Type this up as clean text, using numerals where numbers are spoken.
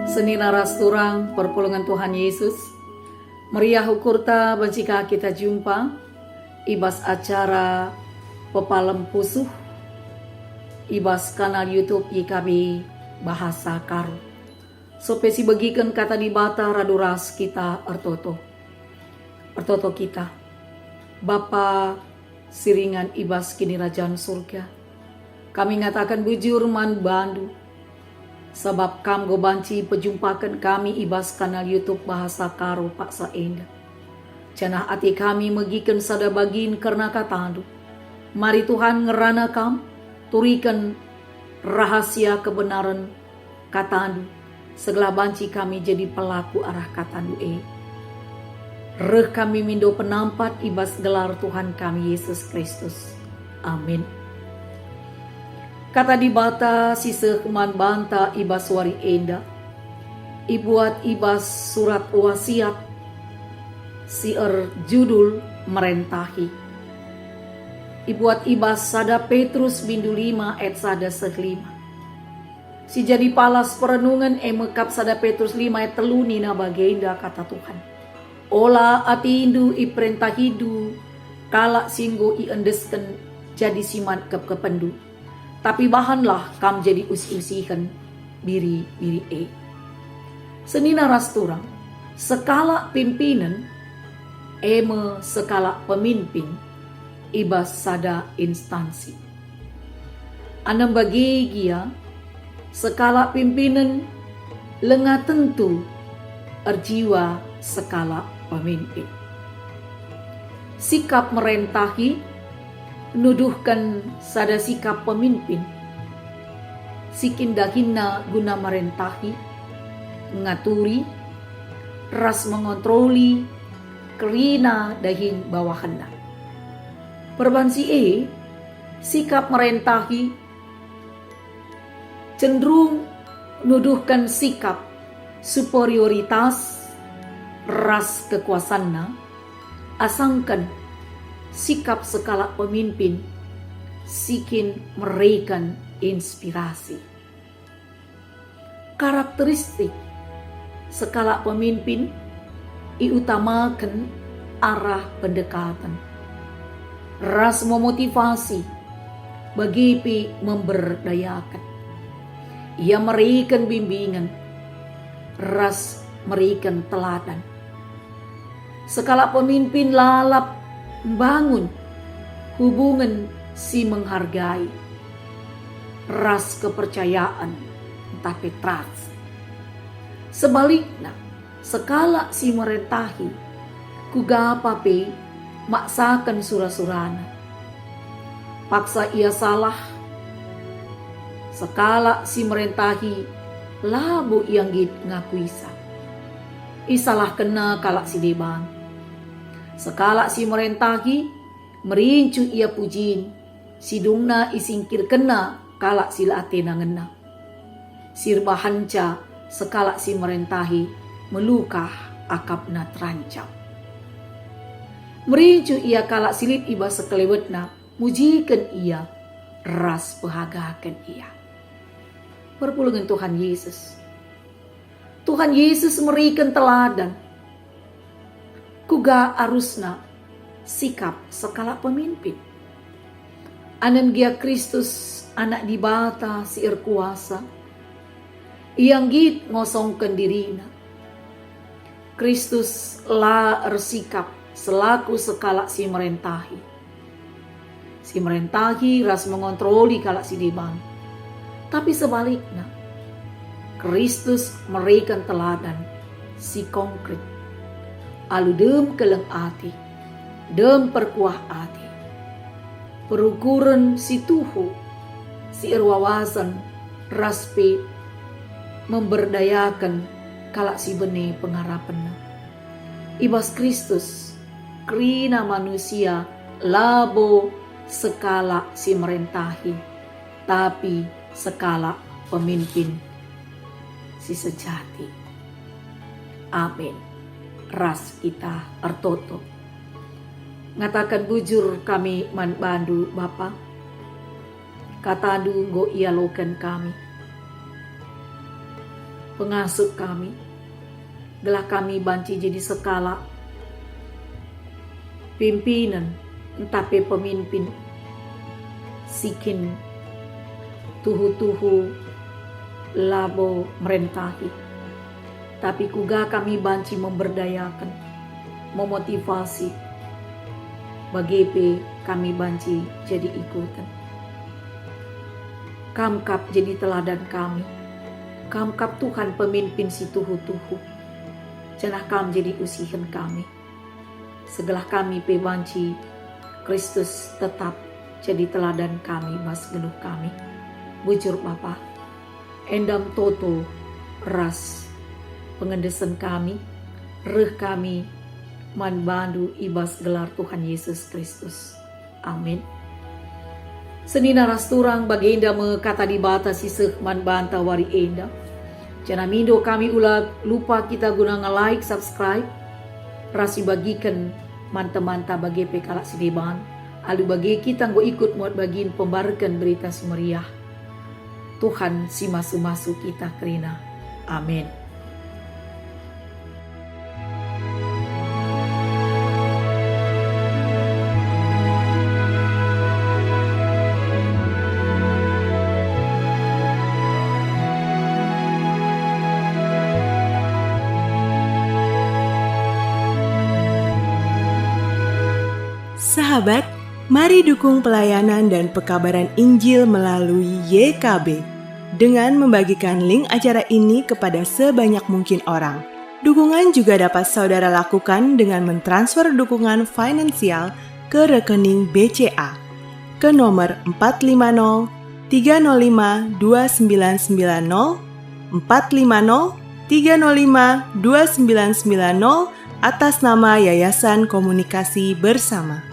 Seni naras turang perpulungan Tuhan Yesus. Meriah ukurta jika kita jumpa ibas acara pepalem pusuh ibas kanal YouTube YKB Bahasa Karo. Sopesi bagikan kata di bata raduras kita artoto kita. Bapa siringan ibas kini rajaan surga. Kami ngatakan bujur man bandu. Sebab kam go banci pejumpakan kami ibas kanal YouTube Bahasa Karo Paksa Enda. Canah ati kami megikan sada bagin karena katandu. Mari Tuhan ngerana kam, turikan rahasia kebenaran katandu. Segala banci kami jadi pelaku arah katandu Reh kami mindo penampat ibas gelar Tuhan kami Yesus Kristus. Amin. Kata di bata sisa keman banta ibas wari enda. Ibuat ibas surat wasiat. Sier judul merentahi. Ibuat ibas sada Petrus bindu 5 ayat sada sehlima. Si jadi palas perenungan mekap sada Petrus 5 ayat telu nina bagenda kata Tuhan. Ola ati indu iprentahidu kala singgo iendesken jadi siman kependu. Tapi bahanlah kam jadi usi-usikan biri-biri Seni naras turang, sekala pimpinan, sekala pemimpin, ibas sada instansi. Anam bagi gia, sekala pimpinan, lenga tentu, erjiwa sekala pemimpin. Sikap merentahi, nuduhkan sada sikap pemimpin. Sikin dahina guna merentahi, ngaturi, ras mengontroli, kerina dahin bawahanna. Perbansi sikap merentahi, cenderung nuduhkan sikap superioritas, ras kekuasaanna, asangkan sikap sekala pemimpin sikin meraikan inspirasi. Karakteristik sekala pemimpin iutamakan arah pendekatan. Ras memotivasi bagi memberdayakan. Ia meraikan bimbingan. Ras meraikan teladan. Sekala pemimpin lalap bangun hubungan si menghargai, ras kepercayaan, tapi trust. Sebaliknya, sekala si merentahi, kugapape maksakan surah-surana. Paksa ia salah, sekala si merentahi, labu yang ngakuisa. Isalah kena kalak si deban. Sekala si merentahi, merincu ia pujin, sidungna isingkir kena kalak sila atena ngena. Sirbahanca sekala si merentahi, melukah akapna terancam. Merincu ia kalak silip iba sekelewetna, mujikan ia, ras pehagakan ia. Perpulungan Tuhan Yesus. Tuhan Yesus merikan teladan. Kuga arusna sikap sekala pemimpin. Anan gia Kristus anak dibata siir kuasa. Yang git ngosongkan dirina. Kristus la ersikap selaku sekala si merentahi. Si merentahi ras mengontroli kalak si deban. Tapi sebaliknya, Kristus merikan teladan si konkret. Alu dem keleng ati, dem perkuah ati. Perukuran si tuhu, si irwawasan, raspe, memberdayakan kalak si bene pengharapan. Ibas Kristus, krina manusia, labo sekala si merentahi, tapi sekala pemimpin si sejati. Amin. Ras kita artoto. Ngatakan bujur kami man bandu Bapa. Katadu go ialokan kami. pengasuh kami. Gelah kami banci jadi sekala pimpinan, entape pemimpin, sikin tuhu-tuhu labo merentahi. Tapi kuga kami banci memberdayakan, memotivasi, bagepe kami banci jadi ikutan. Kamkap jadi teladan kami. Kamkap Tuhan pemimpin si tuhu-tuhu. Janah kam jadi usihan kami. Segelah kami pe banci Kristus tetap jadi teladan kami mas genuh kami. Bujur Bapa, endam toto ras pengendesan kami, reh kami man bandu ibas gelar Tuhan Yesus Kristus. Amin. Senina rasturang baginda me kata dibatasi seh man banta wari enda. Jana mindo kami ulah lupa kita guna nge-like, subscribe, rasi bagikan manta-manta bagi pekalak sideban. Alu bagi kita ngo ikut muat bagiin pembarkan berita sumeriah. Tuhan si masu-masu kita kerina. Amin. Sahabat, mari dukung pelayanan dan pekabaran Injil melalui YKB dengan membagikan link acara ini kepada sebanyak mungkin orang. Dukungan juga dapat saudara lakukan dengan mentransfer dukungan finansial ke rekening BCA ke nomor 450 305 2990 450 305 2990 atas nama Yayasan Komunikasi Bersama.